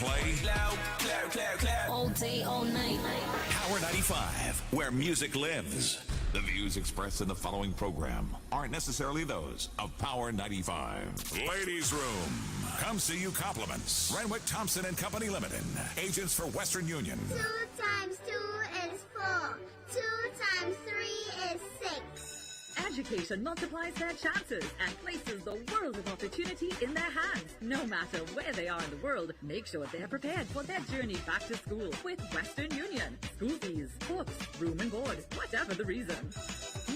play Loud, clear. All day, all night. Power 95, where music lives. The views expressed in the following program aren't necessarily those of Power 95. Ladies Room. Come see you compliments. Renwick Thompson and Company Limited. Agents for Western Union. 2 times 2 is 4. 2 times 3 is 6. Education multiplies their chances and places the world of opportunity in their hands. No matter where they are in the world, make sure they're prepared for their journey back to school with Western Union. School fees, books, room and board, whatever the reason.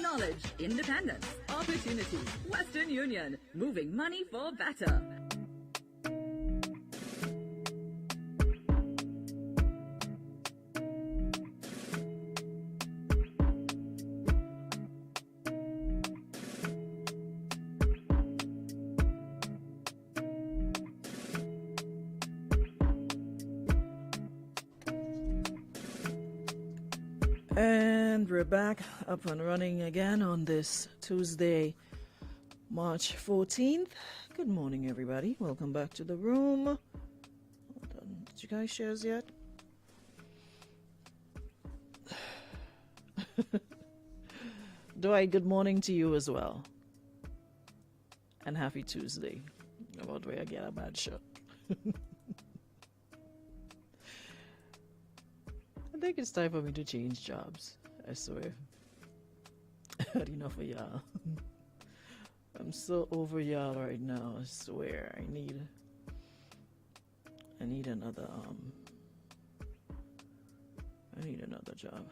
Knowledge, independence, opportunity. Western Union, moving money for better. And we're back up and running again on this Tuesday, March 14th. Good morning, everybody. Welcome back to the room. Hold on. Did you guys share yet? Dwight, good morning to you as well. And happy Tuesday. About where I get a bad shot. I think it's time for me to change jobs. I swear. I had enough of y'all. I'm so over y'all right now. I swear. I need another job.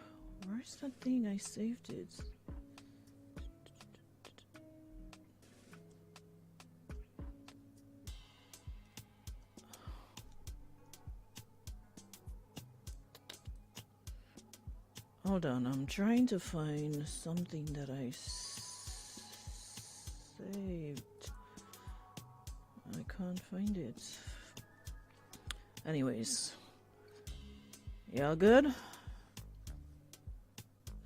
Where's that thing? I saved it. Hold on, I'm trying to find something that I saved. I can't find it. Anyways, y'all good?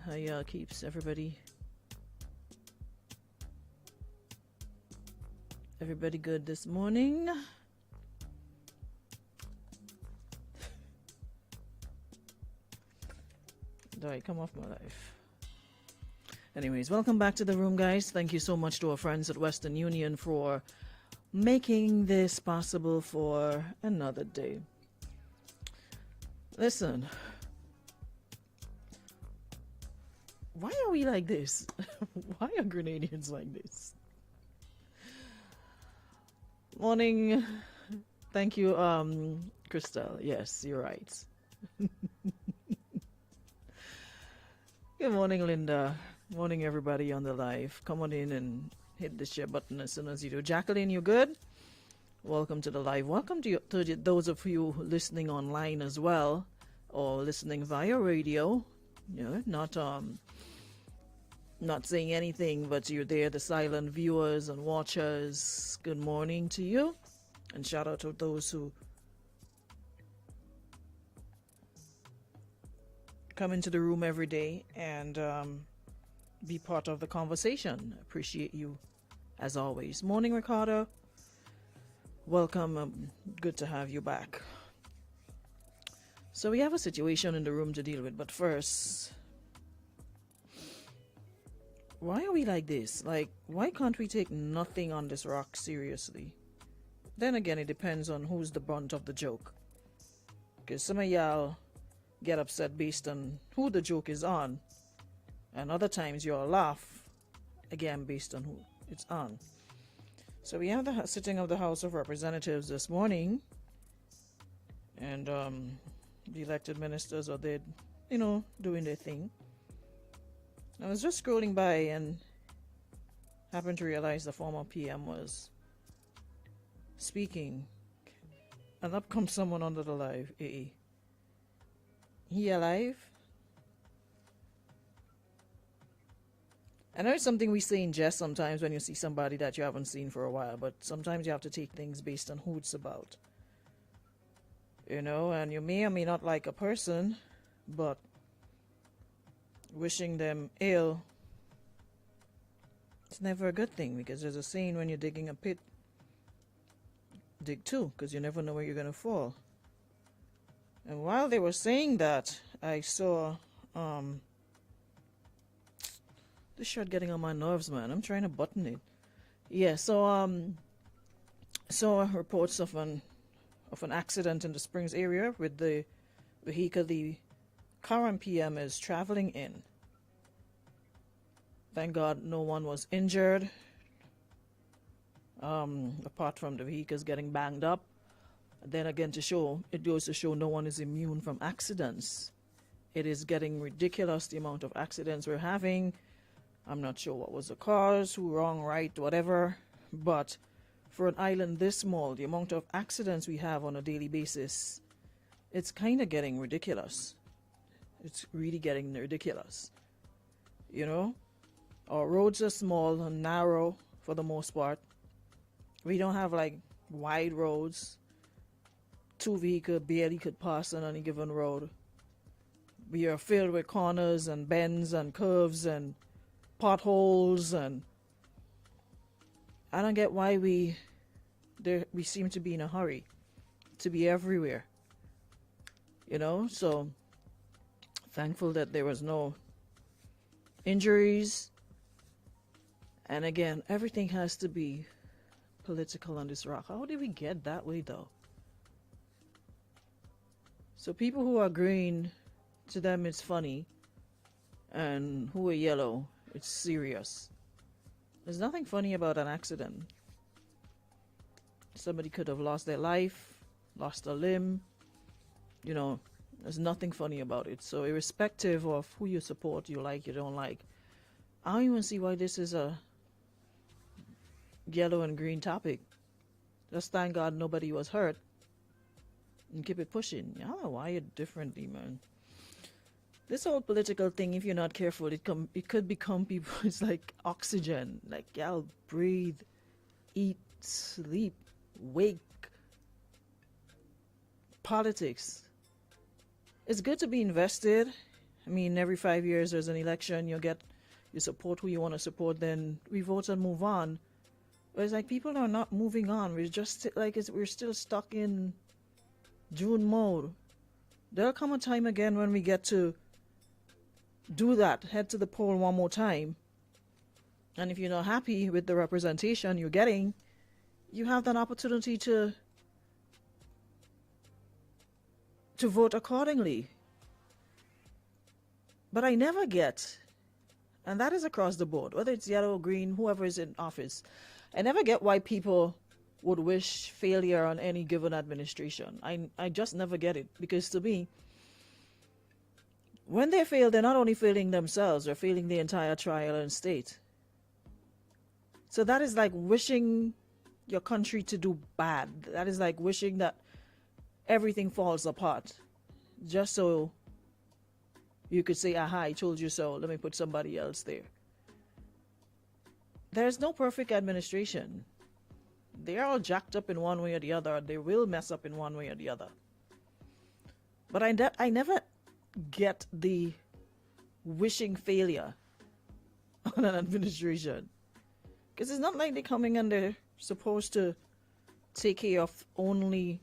How y'all keeps everybody? Everybody good this morning? Alright, come off my life. Anyways, welcome back to the room, guys. Thank you so much to our friends at Western Union for making this possible for another day. Listen, why are we like this? Why are Grenadians like this? Morning. Thank you, Christelle. Yes, you're right. Good morning, Linda. Morning, everybody on the live. Come on in and hit the share button as soon as you do. Jacqueline, you good? Welcome to the live. Welcome to those of you listening online as well, or listening via radio. You know, not saying anything, but you're there, the silent viewers and watchers. Good morning to you, and shout out to those who come into the room every day and be part of the conversation. Appreciate you as always. Morning, Ricardo. Welcome. Good to have you back. So we have a situation in the room to deal with, but first, why are we like this? Like, why can't we take nothing on this rock seriously? Then again, it depends on who's the brunt of the joke. Because some of y'all get upset based on who the joke is on, and other times you'll laugh again based on who it's on. So we have the sitting of the House of Representatives this morning, and the elected ministers are there, doing their thing. I was just scrolling by and happened to realize the former PM was speaking, and up comes someone under the live. He alive? I know it's something we say in jest sometimes when you see somebody that you haven't seen for a while, but sometimes you have to take things based on who it's about. And you may or may not like a person, but wishing them ill, it's never a good thing, because there's a saying, when you're digging a pit, dig two, because you never know where you're going to fall. And while they were saying that, I saw this shirt getting on my nerves, man. I'm trying to button it. Yeah, so saw reports of an accident in the Springs area with the vehicle the current PM is traveling in. Thank God no one was injured, apart from the vehicles getting banged up. Then again, it goes to show no one is immune from accidents. It is getting ridiculous, the amount of accidents we're having. I'm not sure what was the cause, who wrong, right, whatever. But for an island this small, the amount of accidents we have on a daily basis, it's kind of getting ridiculous. It's really getting ridiculous. You know? Our roads are small and narrow for the most part. We don't have like wide roads. Two vehicles barely could pass on any given road. We are filled with corners and bends and curves and potholes, and I don't get why we seem to be in a hurry to be everywhere. You know, so thankful that there was no injuries. And again, everything has to be political on this rock. How did we get that way though? So people who are green, to them it's funny, and who are yellow, it's serious. There's nothing funny about an accident. Somebody could have lost their life, lost a limb. You know, there's nothing funny about it. So irrespective of who you support, you like, you don't like, I don't even see why this is a yellow and green topic. Just thank God nobody was hurt. And keep it pushing. I don't know why you're differently, man. This whole political thing, if you're not careful, it could become people. It's like oxygen. Like, y'all breathe, eat, sleep, wake. Politics. It's good to be invested. I mean, every 5 years there's an election. You support who you want to support. Then we vote and move on. But it's like people are not moving on. We're just like we're still stuck in June mode. There'll come a time again when we get to do that, head to the poll one more time. And if you're not happy with the representation you're getting, you have that opportunity to vote accordingly. But I never get, and that is across the board, whether it's yellow or green, whoever is in office, I never get why people would wish failure on any given administration. I just never get it, because to me, when they fail, they're not only failing themselves, they're failing the entire trial and state. So that is like wishing your country to do bad. That is like wishing that everything falls apart, just so you could say, aha, I told you so, let me put somebody else there. There's no perfect administration. They're all jacked up in one way or the other. They will mess up in one way or the other. But I never get the wishing failure on an administration. Because it's not like they're coming and they're supposed to take care of only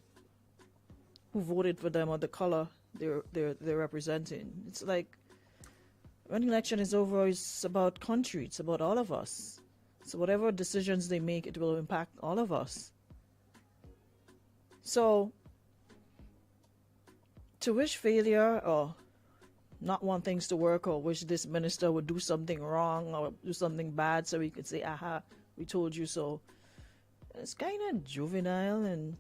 who voted for them or the color they're representing. It's like when the election is over, it's about country. It's about all of us. So whatever decisions they make, it will impact all of us. So to wish failure or not want things to work, or wish this minister would do something wrong or do something bad so we could say, aha, we told you so, it's kind of juvenile and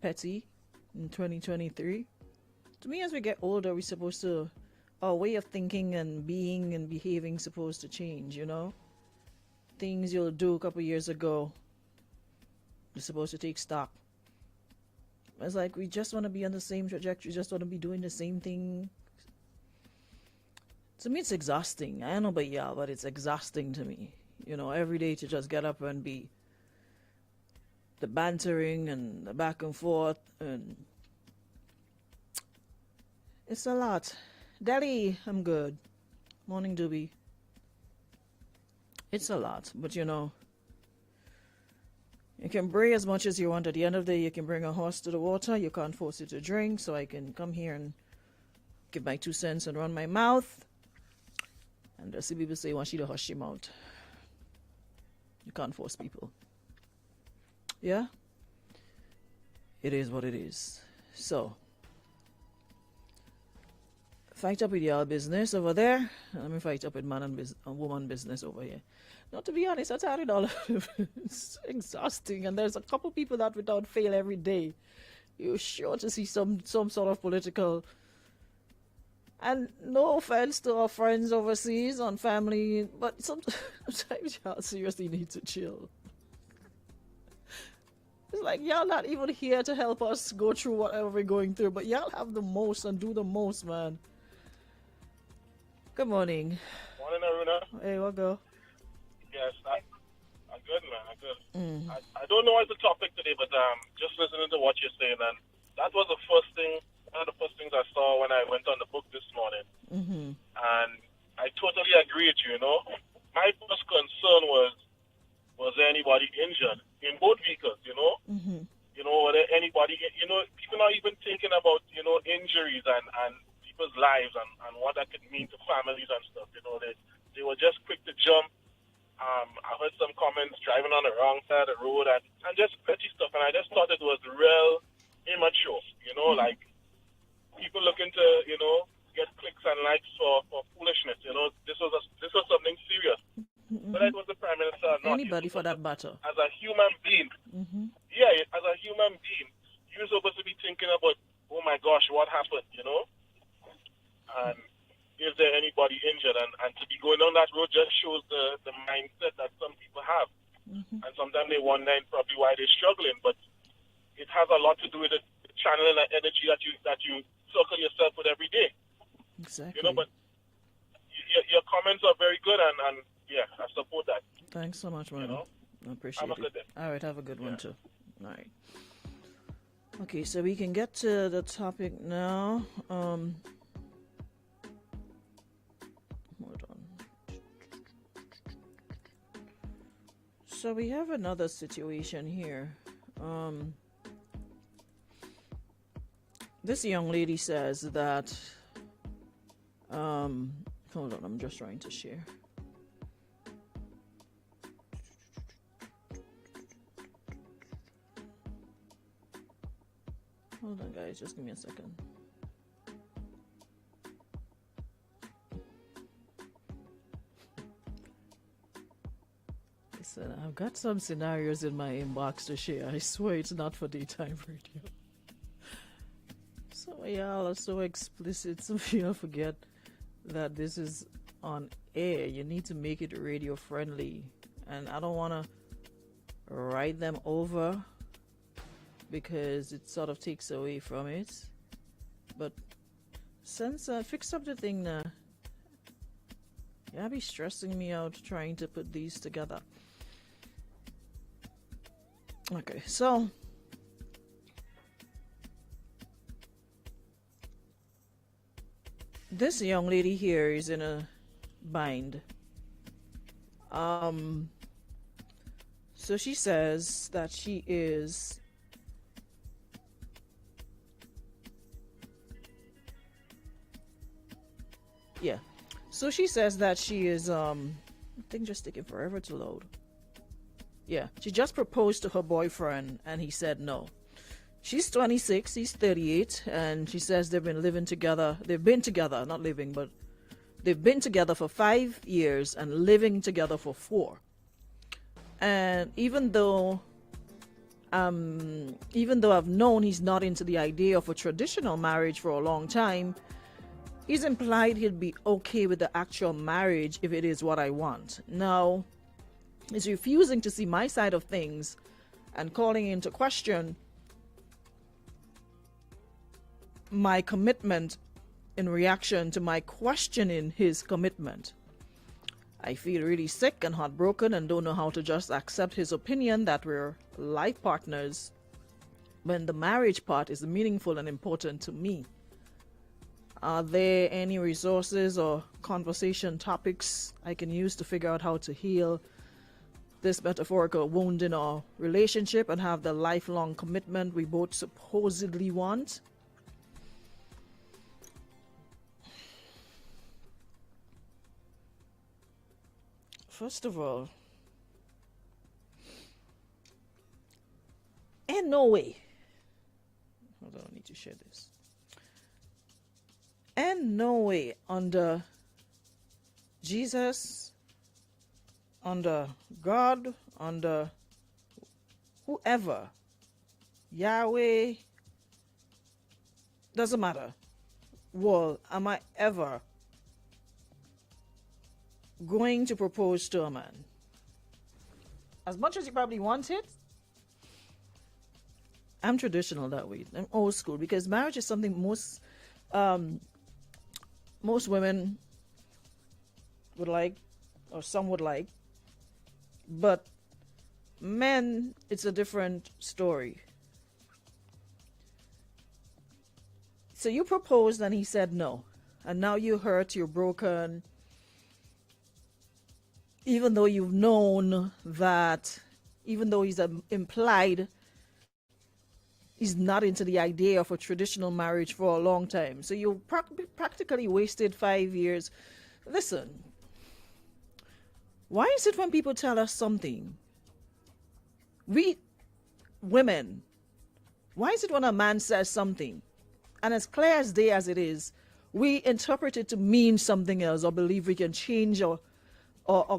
petty in 2023. To me, as we get older, we're supposed to, our way of thinking and being and behaving supposed to change, you know? Things you'll do a couple years ago, you're supposed to take stock. It's like we just want to be on the same trajectory, just want to be doing the same thing. To me, it's exhausting. I don't know about y'all, but it's exhausting to me. You know, every day to just get up and be the bantering and the back and forth, and it's a lot. Daddy, I'm good. Morning, Doobie. It's a lot, but you know, You can bray as much as you want. At the end of the day, you can bring a horse to the water. You can't force it to drink. So I can come here and give my 2 cents and run my mouth. And the people say, want you to hush your mouth. You can't force people. Yeah? It is what it is. So, fight up with y'all business over there. And let me fight up with man and woman business over here. Not to be honest, I tired it all. It's exhausting. And there's a couple people that without fail every day. You're sure to see some sort of political. And no offense to our friends overseas on family, but sometimes y'all seriously need to chill. It's like y'all not even here to help us go through whatever we're going through, but y'all have the most and do the most, man. Good morning. Morning, Aruna. Hey, what go? Yes, I'm good, man. I'm good. I don't know what's the topic today, but just listening to what you're saying, and that was the first thing. One of the first things I saw when I went on the book this morning. And I totally agree with you, you know. My first concern was there anybody injured in both vehicles, you know? You know, whether anybody, you know, people are even thinking about, you know, injuries and people's lives and what that could mean to families and stuff, you know. They were just quick to jump. I heard some comments driving on the wrong side of the road and just petty stuff. And I just thought it was real immature, you know, like, people looking to, you know, get clicks and likes for foolishness. You know, this was something serious. But it was the Prime Minister. Not anybody for that matter. As a human being, yeah, as a human being, you're supposed to be thinking about, oh my gosh, what happened? You know, and is there anybody injured? And to be going on that road just shows the mindset that some people have, and sometimes they wonder probably why they're struggling. But it has a lot to do with the channeling that energy that you circle yourself with every day. Exactly. You know, but your comments are very good, and yeah, I support that. Thanks so much, man. You know? I appreciate have a good it. day. All right, have a good one too. All right. Okay, so we can get to the topic now. Hold on. So we have another situation here. This young lady says that, hold on, I'm just trying to share. Hold on, guys, just give me a second. Listen, I've got some scenarios in my inbox to share. I swear it's not for daytime radio. So y'all are so explicit, some of y'all forget that this is on air. You need to make it radio friendly, and I don't want to write them over because it sort of takes away from it. But since fix up the thing now, y'all be stressing me out trying to put these together. Okay, so this young lady here is in a bind. So she says that she is so she says that she is I think just taking forever to load. Yeah, she just proposed to her boyfriend and he said no. She's 26, he's 38, and she says they've been together, not living, but they've been together for 5 years and living together for 4. And even though I've known he's not into the idea of a traditional marriage for a long time, he's implied he'd be okay with the actual marriage if it is what I want. Now, he's refusing to see my side of things and calling into question my commitment in reaction to my questioning his commitment. I feel really sick and heartbroken and don't know how to just accept his opinion that we're life partners when the marriage part is meaningful and important to me. Are there any resources or conversation topics I can use to figure out how to heal this metaphorical wound in our relationship and have the lifelong commitment we both supposedly want. First of all, in no way, hold on, I need to share this. In no way under Jesus, under God, under whoever, Yahweh, doesn't matter, well, am I ever going to propose to a man? As much as you probably want it, I'm traditional that way. I'm old school because marriage is something most women would like, or some would like, but men, it's a different story. So you proposed and he said no, and now you're hurt, you're broken, even though you've known that, even though he's implied he's not into the idea of a traditional marriage for a long time. So you practically wasted 5 years. Listen, why is it when people tell us something, we women, why is it when a man says something, and as clear as day as it is, we interpret it to mean something else, or believe we can change or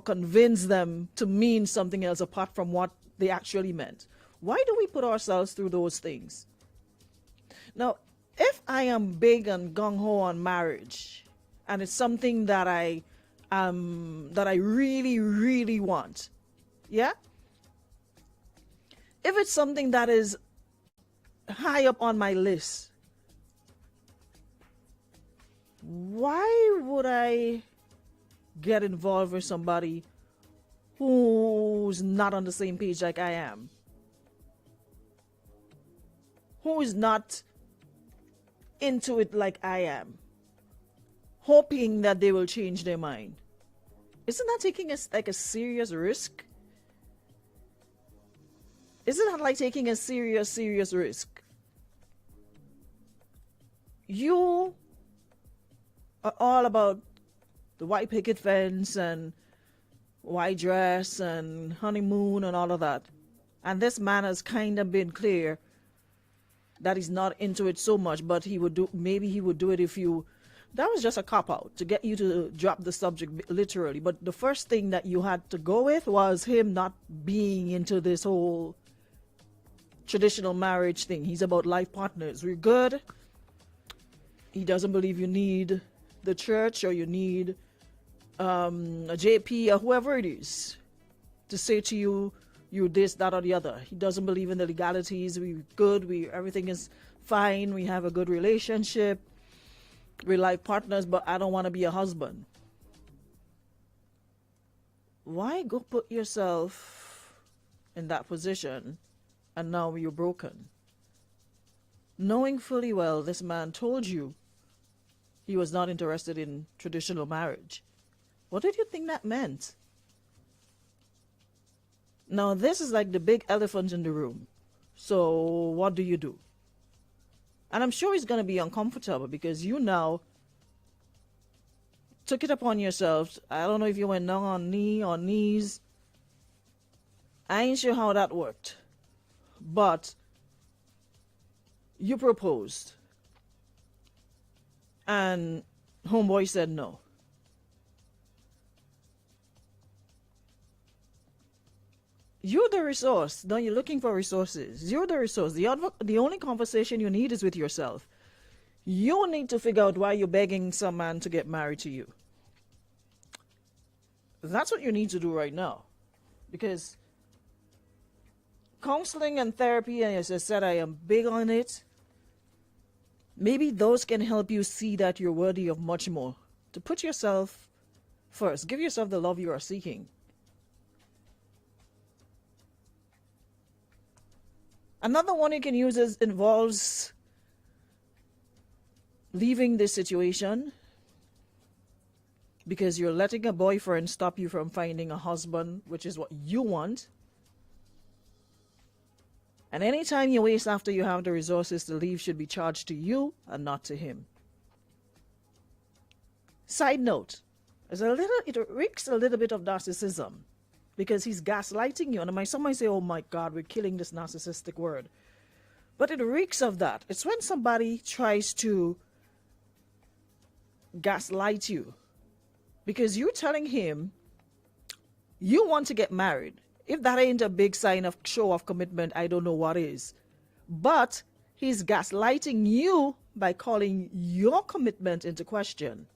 convince them to mean something else apart from what they actually meant? Why do we put ourselves through those things? Now, if I am big and gung-ho on marriage, and it's something that I really, really want, yeah? If it's something that is high up on my list, why would I get involved with somebody who's not on the same page like I am? Who is not into it like I am, hoping that they will change their mind? Isn't that taking a serious risk? Isn't that like taking a serious risk? You are all about the white picket fence and white dress and honeymoon and all of that. And this man has kind of been clear that he's not into it so much, but maybe he would do it if you, that was just a cop-out to get you to drop the subject literally. But the first thing that you had to go with was him not being into this whole traditional marriage thing. He's about life partners. We're good. He doesn't believe you need the church or you need a JP or whoever it is to say to you, you this, that, or the other. He doesn't believe in the legalities. We're good. Everything is fine. We have a good relationship. We're life partners, but I don't want to be a husband. Why go put yourself in that position and now you're broken? Knowing fully well this man told you he was not interested in traditional marriage. What did you think that meant? Now, this is like the big elephant in the room. So what do you do? And I'm sure it's going to be uncomfortable because you now took it upon yourself. I don't know if you went down on knees. I ain't sure how that worked. But you proposed. And homeboy said no. You're the resource. Now you're looking for resources. You're the resource. The only conversation you need is with yourself. You need to figure out why you're begging some man to get married to you. That's what you need to do right now. Because counseling and therapy, and as I said, I am big on it. Maybe those can help you see that you're worthy of much more. To put yourself first. Give yourself the love you are seeking. Another one you can use involves leaving this situation because you're letting a boyfriend stop you from finding a husband, which is what you want. And any time you waste after you have the resources to leave should be charged to you and not to him. Side note, it reeks a little bit of narcissism because he's gaslighting you. And someone say, oh my God, we're killing this narcissistic word. But it reeks of that. It's when somebody tries to gaslight you because you're telling him you want to get married. If that ain't a big sign of show of commitment, I don't know what is. But he's gaslighting you by calling your commitment into question.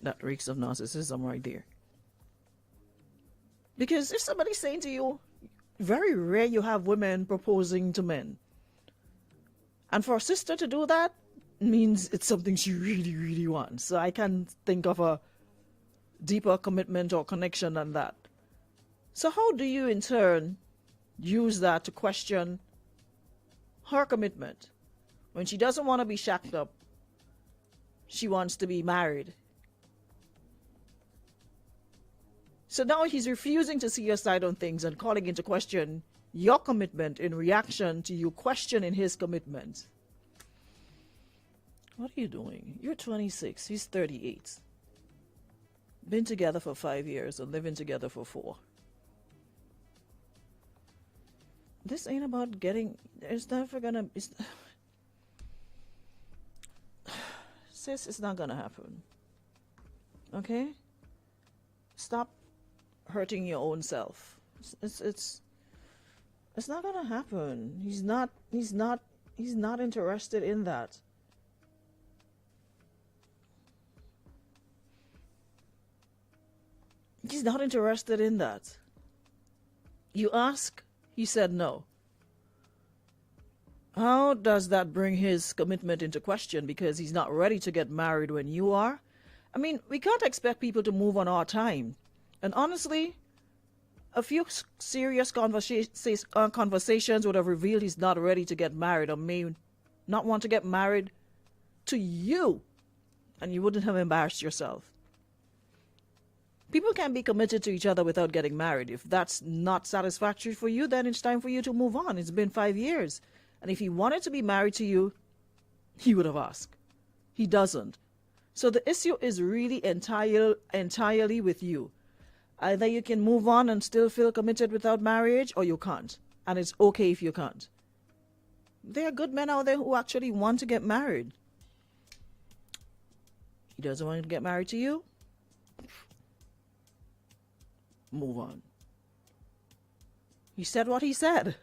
That reeks of narcissism right there. Because if somebody's saying to you, very rare you have women proposing to men. And for a sister to do that means it's something she really, really wants. So I can't think of a deeper commitment or connection than that. So how do you in turn use that to question her commitment? When she doesn't want to be shacked up, she wants to be married. So now he's refusing to see your side on things and calling into question your commitment in reaction to you questioning his commitment. What are you doing? You're 26, he's 38. Been together for 5 years and living together for 4. This ain't about getting, it's never gonna, sis, it's not gonna happen. Okay? Stop hurting your own self. It's not gonna happen. He's not interested in that. He's not interested in that. You ask, he said no. How does that bring his commitment into question because he's not ready to get married when you are? I mean, we can't expect people to move on our time. And honestly, a few serious conversations would have revealed he's not ready to get married or may not want to get married to you. And you wouldn't have embarrassed yourself. People can be committed to each other without getting married. If that's not satisfactory for you, then it's time for you to move on. It's been 5 years. And if he wanted to be married to you, he would have asked. He doesn't. So the issue is really entirely with you. Either you can move on and still feel committed without marriage, or you can't. And it's okay if you can't. There are good men out there who actually want to get married. He doesn't want to get married to you? Move on. He said what he said.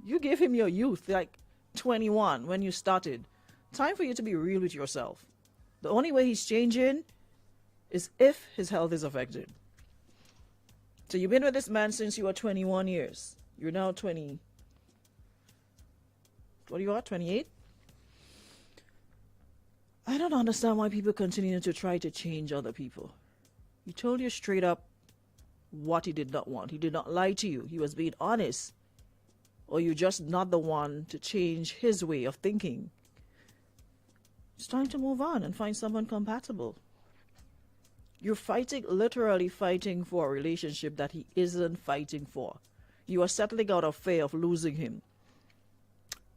You gave him your youth, like 21 when you started. Time for you to be real with yourself. The only way he's changing is if his health is affected. So you've been with this man since you were 21 years. You're now 20. What are you at? 28? I don't understand why people continue to try to change other people. He told you straight up what he did not want. He did not lie to you. He was being honest. Or you're just not the one to change his way of thinking. It's time to move on and find someone compatible. You're literally fighting for a relationship that he isn't fighting for. You are settling out of fear of losing him.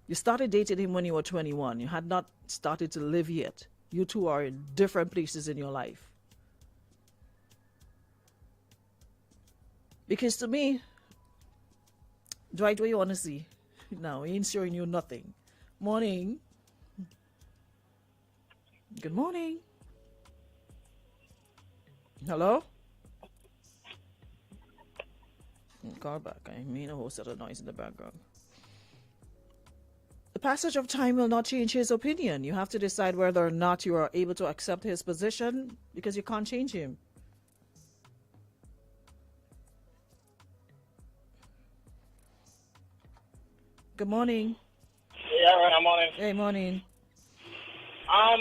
You started dating him when you were 21. You had not started to live yet. You two are in different places in your life. Because to me, Dwight, what you want to see? No, he ain't showing you nothing. Morning. Good morning. Hello? Call back. I mean a whole set of noise in the background. The passage of time will not change his opinion. You have to decide whether or not you are able to accept his position because you can't change him. Good morning. Yeah, right, morning. Hey, morning. I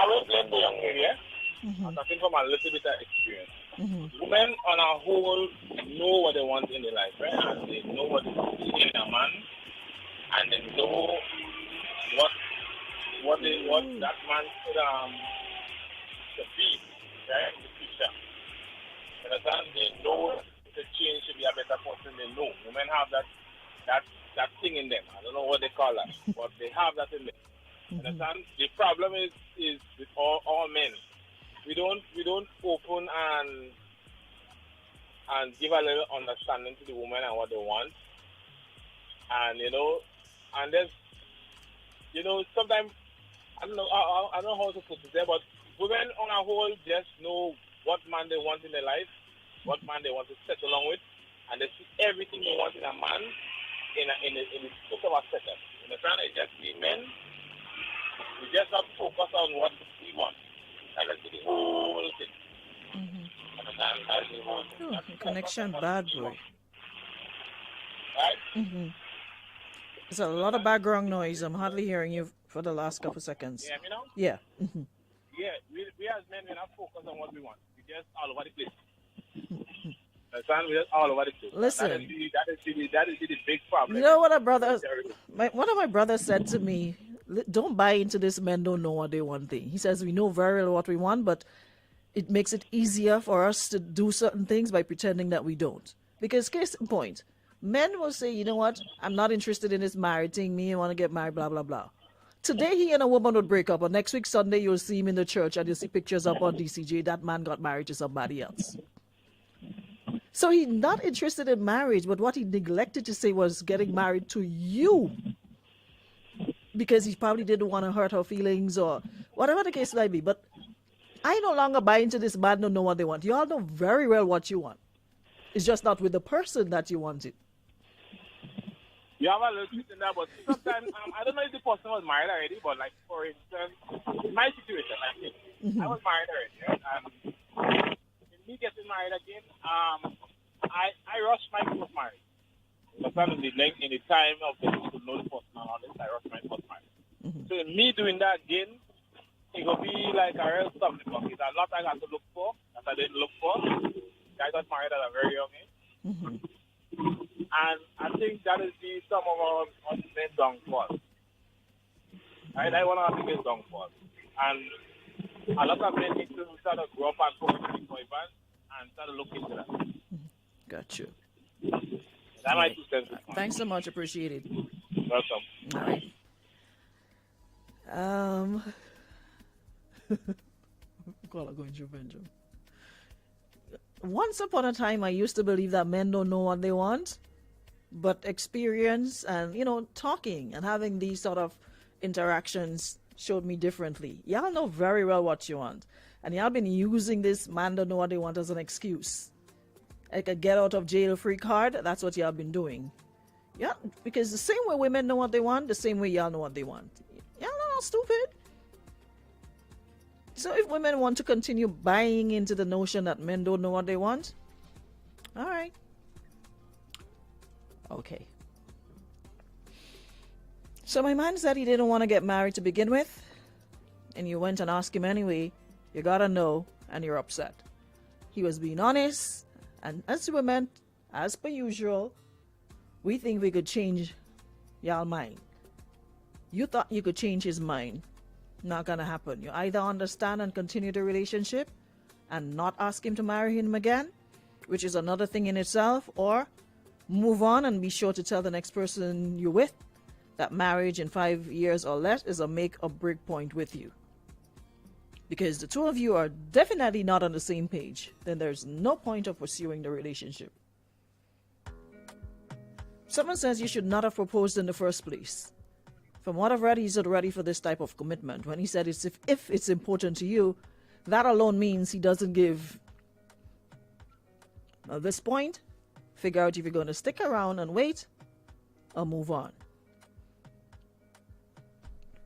will blame the young lady, yeah? I'm talking from a little bit of experience. Women on a whole know what they want in their life, right? And they know what they want in a man, and they know what that man should be. right? The future. You understand? They know the change to be a better person. They know. Women have that thing in them. I don't know what they call that, but they have that in them. You understand? The problem is with all men. We don't open and give a little understanding to the woman and what they want. And and there's sometimes I don't know how to put it there, but women on a whole just know what man they want in their life, what man they want to settle along with, and they see everything they want in a man in the scope of a setup. You understand? It's just we men, we just not focus on what we want. That's the whole thing. Understand? That's the whole thing. Connection bad, boy. Right? There's a lot of background noise. I'm hardly hearing you for the last couple seconds. Yeah, you know? Yeah. Yeah, we as men, we're not focused on what we want. We just all over the place. Understand? We're just all over the place. Listen. That is the big problem. You know what one of my brothers said to me, don't buy into this men don't know what they want thing. He says we know very well what we want, but it makes it easier for us to do certain things by pretending that we don't. Because case in point, men will say, you know what, I'm not interested in this married thing, me, I want to get married, blah, blah, blah. Today he and a woman would break up, or next week Sunday you'll see him in the church and you'll see pictures up on DCJ, that man got married to somebody else. So he's not interested in marriage, but what he neglected to say was getting married to you. Because he probably didn't want to hurt her feelings or whatever the case might be. But I no longer buy into this man don't know what they want. You all know very well what you want. It's just not with the person that you want it. You have a little truth in that, but sometimes, I don't know if the person was married already, but like, for instance, in my situation, I think, I was married already, right? And in me getting married again, I rushed my first marriage. Sometimes in the time of the to know the person and all this, I rushed my first marriage. So in me doing that again, it will be like a real stumbling block. It's a lot I got to look for that I didn't look for. I got married at a very young age. And I think that is some of our main downfall. Right? That's one of our biggest downfalls. And a lot of men need to start to grow up and focus on the boybands and start to look into that. Got you. That might be sensible. Thanks so much. Appreciate it. Welcome. All right. Going through Benjamin. Once upon a time, I used to believe that men don't know what they want, but experience and, talking and having these sort of interactions showed me differently. Y'all know very well what you want. And y'all been using this man don't know what they want as an excuse. Like a get out of jail free card. That's what y'all been doing. Yeah, because the same way women know what they want, the same way y'all know what they want. Y'all are not stupid. So if women want to continue buying into the notion that men don't know what they want, all right. Okay. So my man said he didn't want to get married to begin with, and you went and asked him anyway. You gotta know, and you're upset. He was being honest, and as women, as per usual, we think we could change y'all mind. You thought you could change his mind. Not gonna happen. You either understand and continue the relationship and not ask him to marry him again, which is another thing in itself, or move on and be sure to tell the next person you're with that marriage in 5 years or less is a make or break point with you. Because the two of you are definitely not on the same page, then there's no point of pursuing the relationship. Someone says you should not have proposed in the first place. From what I've read, he's not ready for this type of commitment. When he said it's if it's important to you, that alone means he doesn't give. At this point, figure out if you're going to stick around and wait or move on.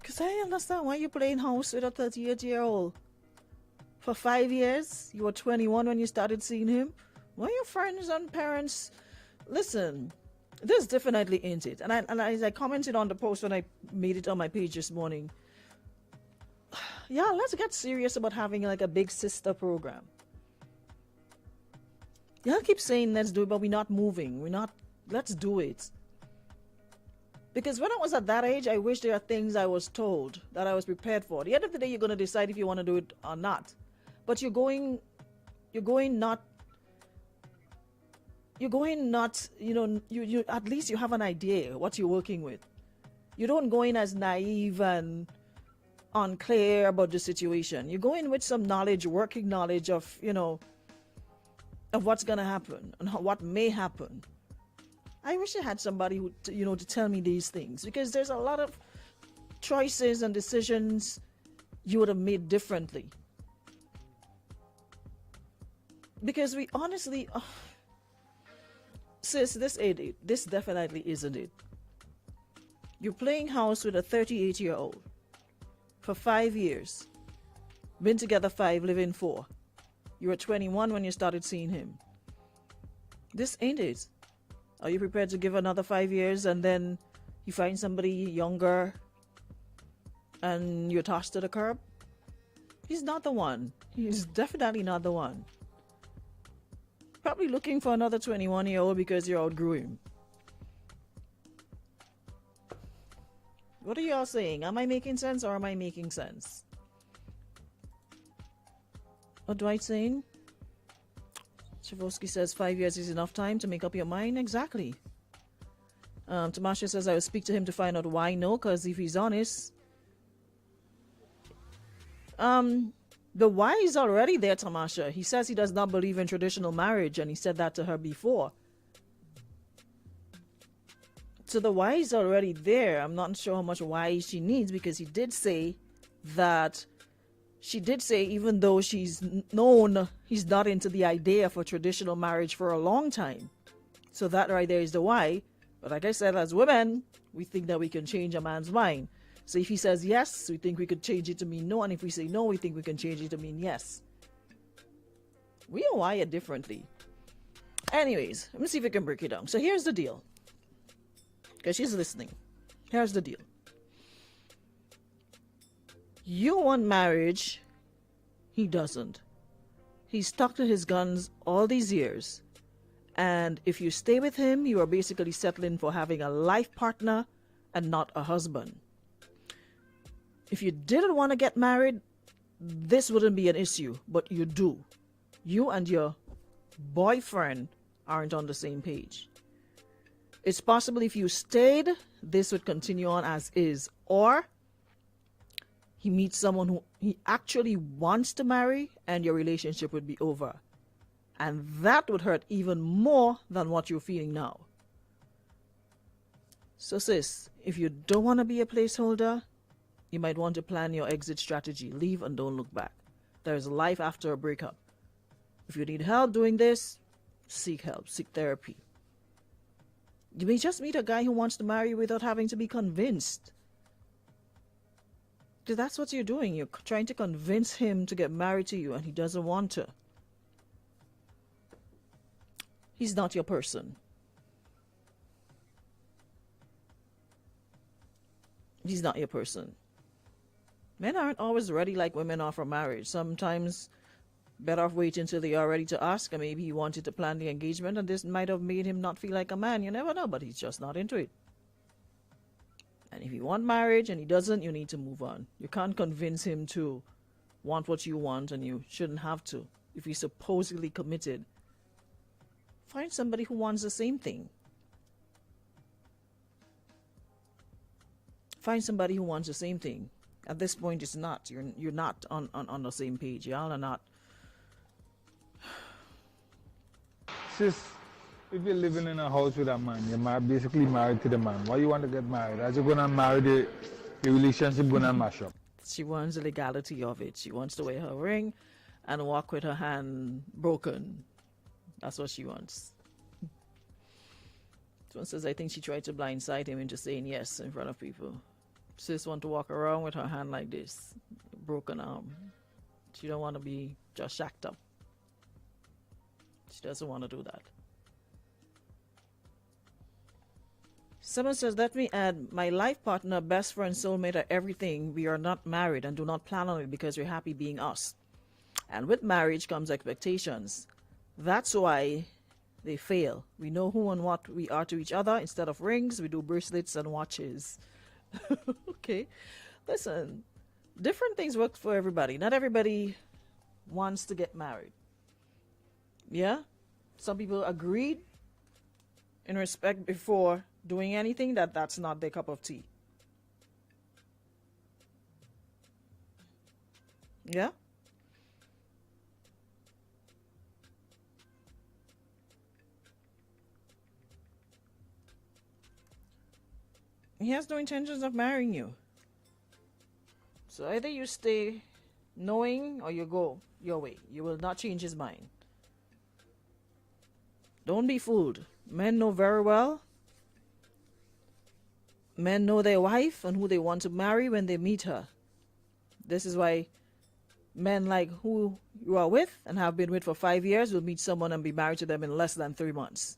Because I understand why you're playing house with a 38-year-old. For 5 years, you were 21 when you started seeing him. Why your friends and parents? Listen, this definitely ain't it. And as I commented on the post when I made it on my page this morning, yeah, let's get serious about having like a big sister program. Y'all keep saying let's do it, but we're not moving. Let's do it. Because when I was at that age, I wish there are things I was told that I was prepared for. At the end of the day, you're going to decide if you want to do it or not. but you're going not, you at least you have an idea what you're working with. You don't go in as naive and unclear about the situation. You go in with some knowledge, working knowledge of, of what's going to happen and what may happen. I wish I had somebody who, to tell me these things, because there's a lot of choices and decisions you would have made differently. Because we honestly, sis, this ain't it. This definitely isn't it. You're playing house with a 38-year-old for 5 years. Been together 5, living 4. You were 21 when you started seeing him. This ain't it. Are you prepared to give another 5 years and then you find somebody younger and you're tossed to the curb? He's not the one. He's definitely not the one. Probably looking for another 21-year-old because you outgrew him. What are y'all saying? Am I making sense or am I making sense? What Dwight saying? Chavosky says 5 years is enough time to make up your mind. Exactly. Tamasha says I will speak to him to find out why no, because if he's honest, the why is already there, Tamasha. He says he does not believe in traditional marriage, and he said that to her before. So the why is already there. I'm not sure how much why she needs, because he did say that, she did say even though she's known he's not into the idea for traditional marriage for a long time. So that right there is the why. But like I said, as women, we think that we can change a man's mind. So if he says yes, we think we could change it to mean no. And if we say no, we think we can change it to mean yes. We are wired differently. Anyways, let me see if we can break it down. So here's the deal. Because she's listening. Here's the deal. You want marriage. He doesn't. He's stuck to his guns all these years. And if you stay with him, you are basically settling for having a life partner and not a husband. If you didn't want to get married, this wouldn't be an issue, but you do. You and your boyfriend aren't on the same page. It's possible if you stayed, this would continue on as is, or he meets someone who he actually wants to marry and your relationship would be over. And that would hurt even more than what you're feeling now. So sis, if you don't want to be a placeholder, you might want to plan your exit strategy. Leave and don't look back. There's life after a breakup. If you need help doing this, seek help, seek therapy. You may just meet a guy who wants to marry you without having to be convinced. Because that's what you're doing. You're trying to convince him to get married to you and he doesn't want to. He's not your person. He's not your person. Men aren't always ready like women are for marriage. Sometimes better off waiting until they are ready to ask, and maybe he wanted to plan the engagement and this might have made him not feel like a man. You never know, but he's just not into it. And if you want marriage and he doesn't, you need to move on. You can't convince him to want what you want, and you shouldn't have to. If he's supposedly committed, find somebody who wants the same thing. Find somebody who wants the same thing. At this point, it's not. You're not on the same page. Y'all are not. Sis, if you're living in a house with a man, you're basically married to the man. Why you want to get married? As you're gonna marry the relationship gonna mash up. She wants the legality of it. She wants to wear her ring and walk with her hand broken. That's what she wants. Someone says, I think she tried to blindside him into saying yes in front of people. Sis want to walk around with her hand like this, broken arm. She don't want to be just shacked up. She doesn't want to do that. Someone says, let me add, my life partner, best friend, soulmate are everything. We are not married and do not plan on it because we're happy being us. And with marriage comes expectations. That's why they fail. We know who and what we are to each other. Instead of rings, we do bracelets and watches. Okay. Listen, different things work for everybody. Not everybody wants to get married. Yeah? Some people agreed in respect before doing anything that's not their cup of tea. Yeah? He has no intentions of marrying you. So either you stay knowing or you go your way. You will not change his mind. Don't be fooled. Men know very well. Men know their wife and who they want to marry when they meet her. This is why men like who you are with and have been with for 5 years will meet someone and be married to them in less than 3 months.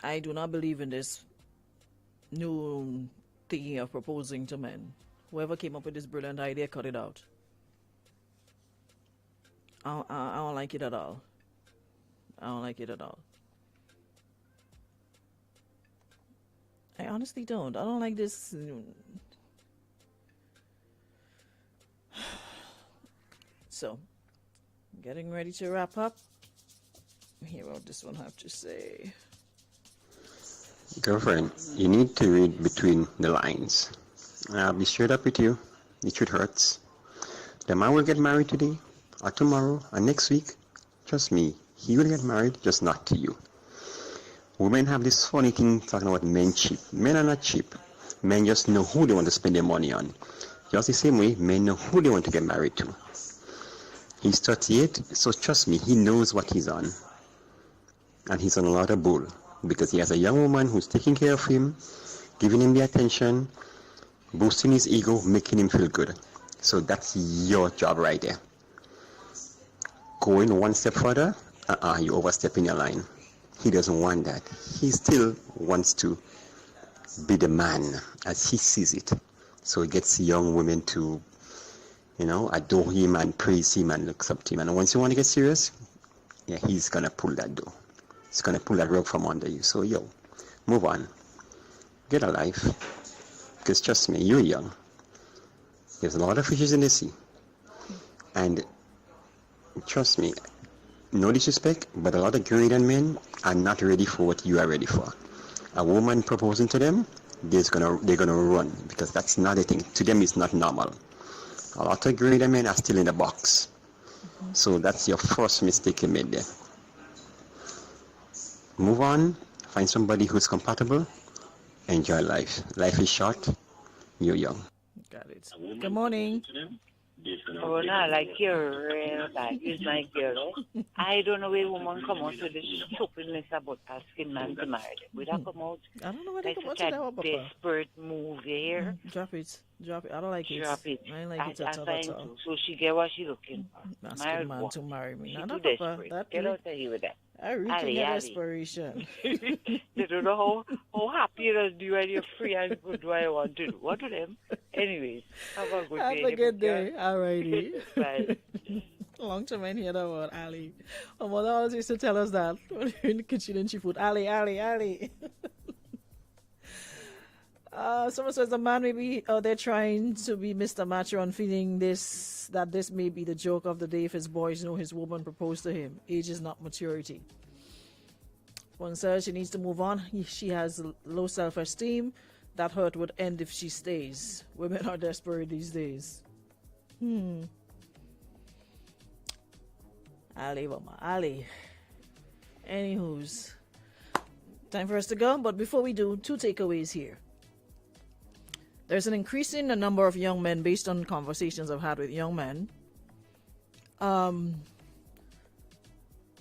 I do not believe in this new thinking of proposing to men. Whoever came up with this brilliant idea, cut it out. I don't like it at all. I don't like it at all. I honestly don't. I don't like this. So, getting ready to wrap up. Hear what this one have to say. Girlfriend, you need to read between the lines. I'll be straight up with you. The truth hurts. The man will get married today, or tomorrow, or next week. Trust me, he will get married, just not to you. Women have this funny thing talking about men cheap. Men are not cheap. Men just know who they want to spend their money on. Just the same way, men know who they want to get married to. He's 38, so trust me, he knows what he's on. And he's on a lot of bull. Because he has a young woman who's taking care of him, giving him the attention, boosting his ego, making him feel good. So that's your job right there. Going one step further, you're overstepping your line. He doesn't want that. He still wants to be the man as he sees it. So he gets young women to, adore him and praise him and look up to him. And once you want to get serious, yeah, he's going to pull that door. He's going to pull that rug from under you. So, move on. Get a life. Because trust me, you're young. There's a lot of fishes in the sea. And trust me, no disrespect, but a lot of Grenadian men are not ready for what you are ready for. A woman proposing to them, they're gonna run, because that's not a thing. To them, it's not normal. A lot of Grenadian men are still in the box. So that's your first mistake you made there. Move on, find somebody who's compatible, enjoy life. Life is short, you're young. Got it. Good morning. Oh, no, like you're real bad. Use my girl. I don't know where woman come out with this stupidness about asking man to marry them. Would that come out? I don't know what they like come out such to a that, Papa. desperate move here. Drop it. I don't like it. Drop it. I ain't like it at all. At all. So she get what she looking for. Asking man to marry me. She No, too Papa. desperate. That Get out of here with that. I reach Ali, in Ali. desperation. They don't know how happy it is when you're free and good do I want to do. What to them? Anyways, have a good day. Have a good day. Alrighty. Bye. Long time I hear that word, Ali. My mother always used to tell us that when we were in the kitchen and she would, Ali, Ali, Ali. Someone says the man may be out there trying to be Mr. Macho and feeling that this may be the joke of the day if his boys know his woman proposed to him. Age is not maturity. One says she needs to move on. She has low self-esteem. That hurt would end if she stays. Women are desperate these days. Ali, mama, Ali. Anywho's, time for us to go. But before we do, 2 takeaways here. There's an increase in the number of young men based on conversations I've had with young men.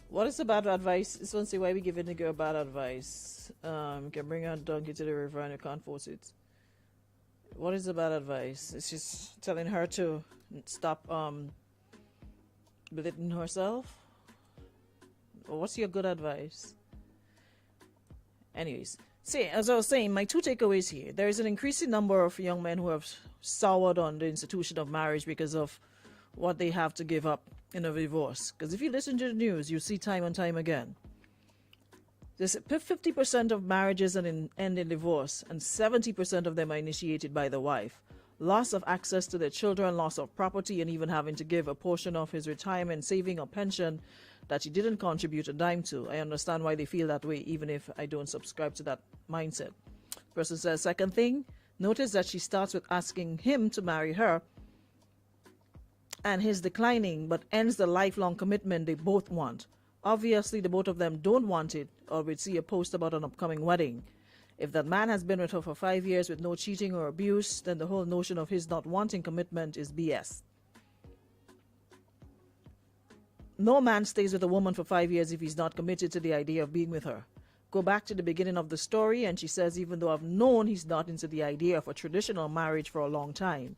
What is the bad advice? This one say, why we giving the girl bad advice? You can bring her donkey to the river and you can't force it. What is the bad advice? It's just telling her to stop belittling herself? Or what's your good advice? Anyways, see, as I was saying, my 2 takeaways here. There is an increasing number of young men who have soured on the institution of marriage because of what they have to give up in a divorce. Because if you listen to the news, you see time and time again. There's 50% of marriages end in divorce, and 70% of them are initiated by the wife. loss of access to their children, loss of property, and even having to give a portion of his retirement saving or pension that he didn't contribute a dime to. I understand why they feel that way, even if I don't subscribe to that mindset. Person says, second thing, notice that she starts with asking him to marry her and his declining, but ends the lifelong commitment they both want. Obviously, the both of them don't want it, or we'd see a post about an upcoming wedding. If that man has been with her for 5 years with no cheating or abuse, then the whole notion of his not wanting commitment is BS. No man stays with a woman for 5 years if he's not committed to the idea of being with her. Go back to the beginning of the story, and she says, even though I've known he's not into the idea of a traditional marriage for a long time,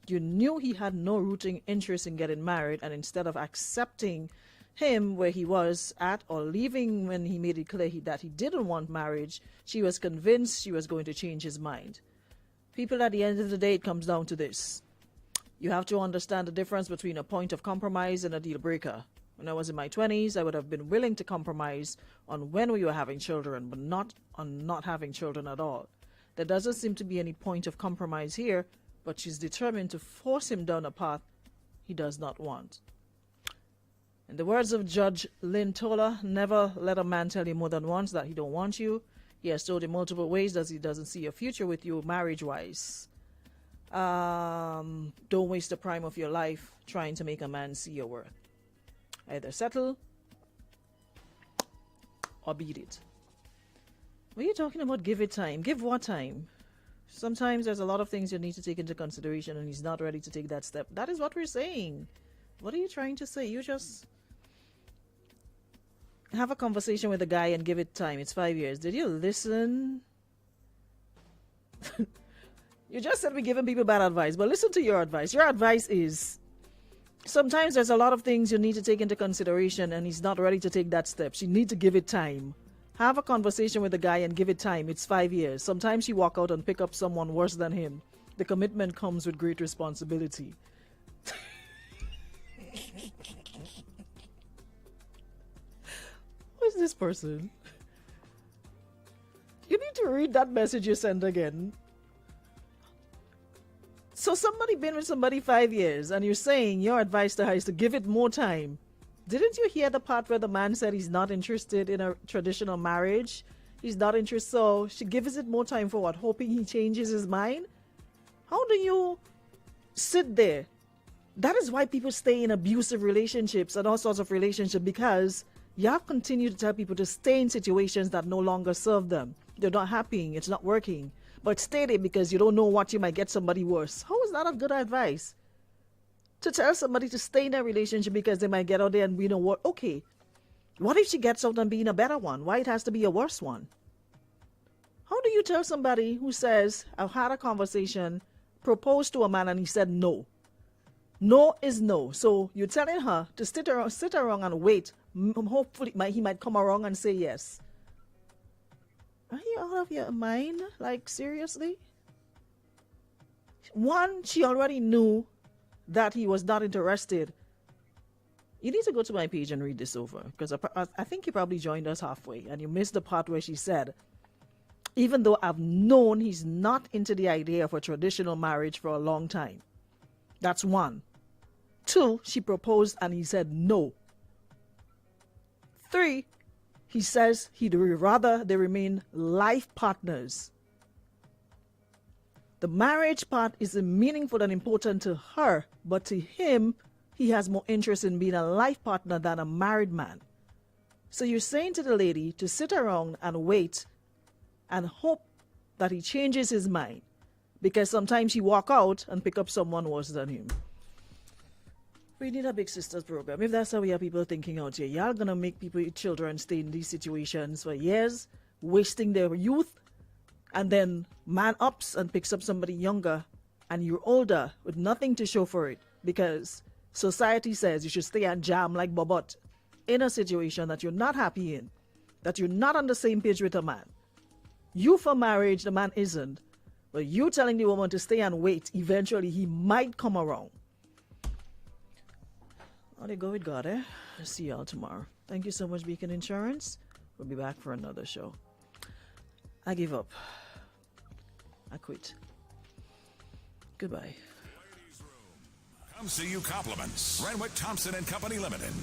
you knew he had no rooting interest in getting married, and instead of accepting him where he was at or leaving when he made it clear that he didn't want marriage, she was convinced she was going to change his mind. People, at the end of the day, it comes down to this. You have to understand the difference between a point of compromise and a deal breaker. When I was in my 20s, I would have been willing to compromise on when we were having children, but not on not having children at all. There doesn't seem to be any point of compromise here, but she's determined to force him down a path he does not want. In the words of Judge Lynn Tola, never let a man tell you more than once that he don't want you. He has told you multiple ways that he doesn't see a future with you marriage-wise. Don't waste the prime of your life trying to make a man see your worth. Either settle or beat it. What are you talking about? Give it time. Give what time? Sometimes there's a lot of things you need to take into consideration, and he's not ready to take that step. That is what we're saying. What are you trying to say? You just have a conversation with a guy and give it time. It's 5 years. Did you listen? You just said we're giving people bad advice, but listen to your advice. Your advice is sometimes there's a lot of things you need to take into consideration, and he's not ready to take that step. You need to give it time. Have a conversation with the guy and give it time. It's 5 years. Sometimes you walk out and pick up someone worse than him. The commitment comes with great responsibility. Who is this person? You need to read that message you sent again. So somebody been with somebody 5 years, and you're saying your advice to her is to give it more time. Didn't you hear the part where the man said he's not interested in a traditional marriage? He's not interested, so she gives it more time for what? Hoping he changes his mind? How do you sit there? That is why people stay in abusive relationships and all sorts of relationships, because you have continued to tell people to stay in situations that no longer serve them. They're not happy, it's not working. But stay there because you don't know what, you might get somebody worse. How is that a good advice? To tell somebody to stay in a relationship because they might get out there and be in a what? Okay, what if she gets out and be in a better one? Why it has to be a worse one? How do you tell somebody who says, I've had a conversation, proposed to a man, and he said no? No is no. So you're telling her to sit around and wait. Hopefully he might come around and say yes. Are you out of your mind? Like, seriously? One, she already knew that he was not interested. You need to go to my page and read this over, because I think you probably joined us halfway and you missed the part where she said, even though I've known he's not into the idea of a traditional marriage for a long time. That's one. Two, she proposed and he said no. Three, he says he'd rather they remain life partners. The marriage part is meaningful and important to her, but to him, he has more interest in being a life partner than a married man. So you're saying to the lady to sit around and wait and hope that he changes his mind, because sometimes he walk out and pick up someone worse than him. We need a Big Sisters program. If that's how we have people thinking out here, y'all gonna make people, children, stay in these situations for years, wasting their youth, and then man ups and picks up somebody younger, and you're older with nothing to show for it, because society says you should stay and jam like Bobot in a situation that you're not happy in, that you're not on the same page with a man. You for marriage, the man isn't, but you telling the woman to stay and wait, eventually he might come around. How they go with God, eh? I'll see y'all tomorrow. Thank you so much, Beacon Insurance. We'll be back for another show. I give up. I quit. Goodbye. Come see you compliments. Renwick Thompson and Company Limited.